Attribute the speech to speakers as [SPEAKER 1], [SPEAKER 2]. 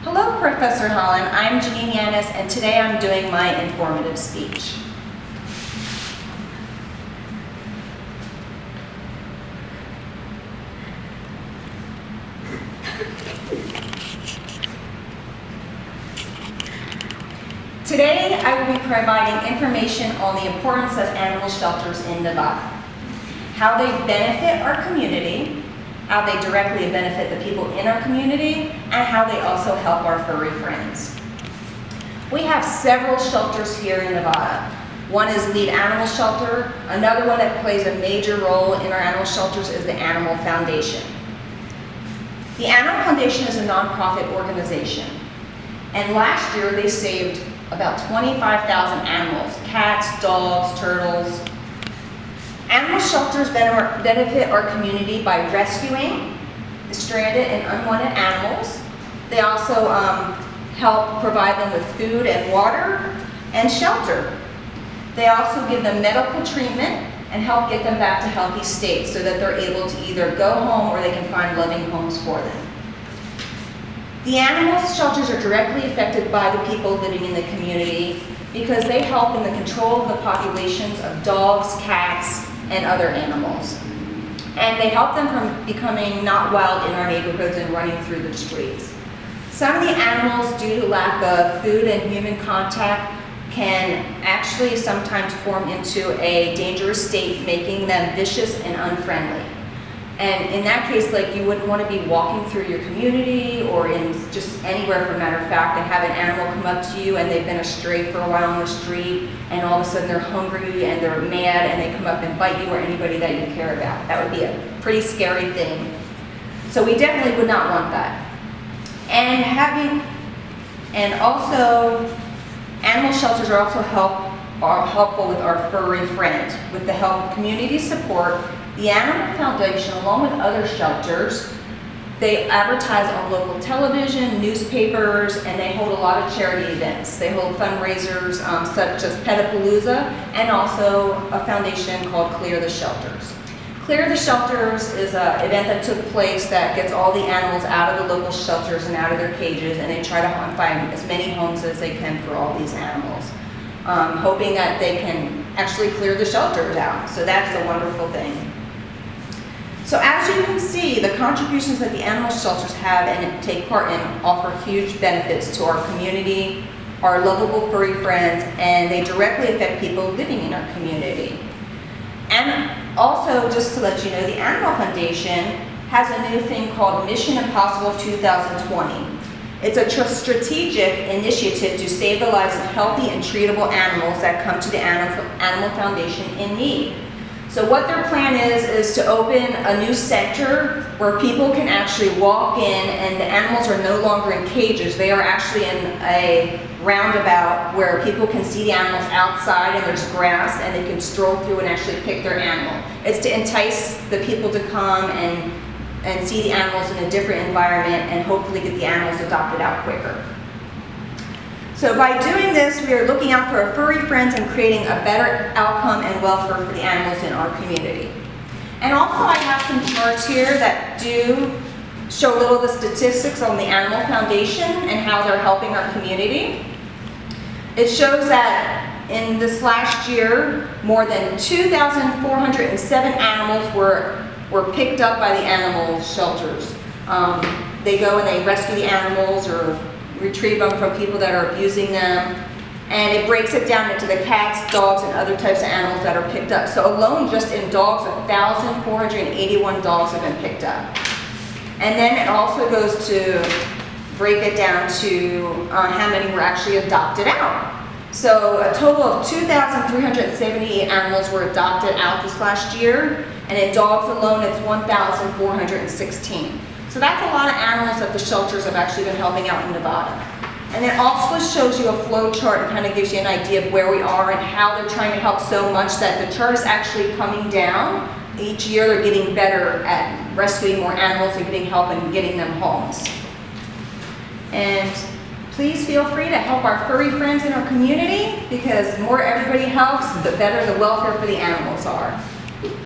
[SPEAKER 1] Hello, Professor Holland. I'm Janine Yannis, and today I'm doing my informative speech. Today, I will be providing information on the importance of animal shelters in Nevada, how they benefit our community, how they directly benefit the people in our community, and how they also help our furry friends. We have several shelters here in Nevada. One is Lead Animal Shelter. Another one that plays a major role in our animal shelters is the Animal Foundation. The Animal Foundation is a nonprofit organization, and last year they saved about 25,000 animals, cats, dogs, turtles. Animal shelters benefit our community by rescuing stranded and unwanted animals. They also help provide them with food and water and shelter. They also give them medical treatment and help get them back to healthy states so that they're able to either go home or they can find loving homes for them. The animal shelters are directly affected by the people living in the community because they help in the control of the populations of dogs, cats, and other animals. And they help them from becoming not wild in our neighborhoods and running through the streets. Some of the animals, due to lack of food and human contact, can actually sometimes form into a dangerous state, making them vicious and unfriendly. And in that case, like, you wouldn't want to be walking through your community or in just anywhere, for a matter of fact, and have an animal come up to you and they've been astray for a while on the street, and all of a sudden they're hungry and they're mad and they come up and bite you or anybody that you care about. That would be a pretty scary thing. So we definitely would not want that. And also, animal shelters are also helpful with our furry friends. With the help of community support, the Animal Foundation, along with other shelters, they advertise on local television, newspapers, and they hold a lot of charity events. They hold fundraisers such as Petapalooza, and also a foundation called Clear the Shelters. Clear the Shelters is an event that took place that gets all the animals out of the local shelters and out of their cages, and they try to find as many homes as they can for all these animals, hoping that they can actually clear the shelters out. So that's a wonderful thing. So as you can see, the contributions that the animal shelters have and take part in offer huge benefits to our community, our lovable furry friends, and they directly affect people living in our community. And also, just to let you know, the Animal Foundation has a new thing called Mission Impossible 2020. It's a strategic initiative to save the lives of healthy and treatable animals that come to the Animal Foundation in need. So what their plan is to open a new sector where people can actually walk in and the animals are no longer in cages. They are actually in a roundabout where people can see the animals outside and there's grass and they can stroll through and actually pick their animal. It's to entice the people to come and see the animals in a different environment and hopefully get the animals adopted out quicker. So by doing this, we are looking out for our furry friends and creating a better outcome and welfare for the animals in our community. And also I have some charts here that do show a little of the statistics on the Animal Foundation and how they're helping our community. It shows that in this last year, more than 2,407 animals were picked up by the animal shelters. They go and they rescue the animals or retrieve them from people that are abusing them, and it breaks it down into the cats, dogs, and other types of animals that are picked up. So alone, just in dogs, 1,481 dogs have been picked up. And then it also goes to break it down to how many were actually adopted out. So a total of 2,378 animals were adopted out this last year, and in dogs alone, it's 1,416. So that's a lot of animals that the shelters have actually been helping out in Nevada. And it also shows you a flow chart and kind of gives you an idea of where we are and how they're trying to help so much that the chart is actually coming down. Each year they're getting better at rescuing more animals and getting help and getting them homes. And please feel free to help our furry friends in our community, because the more everybody helps, the better the welfare for the animals are.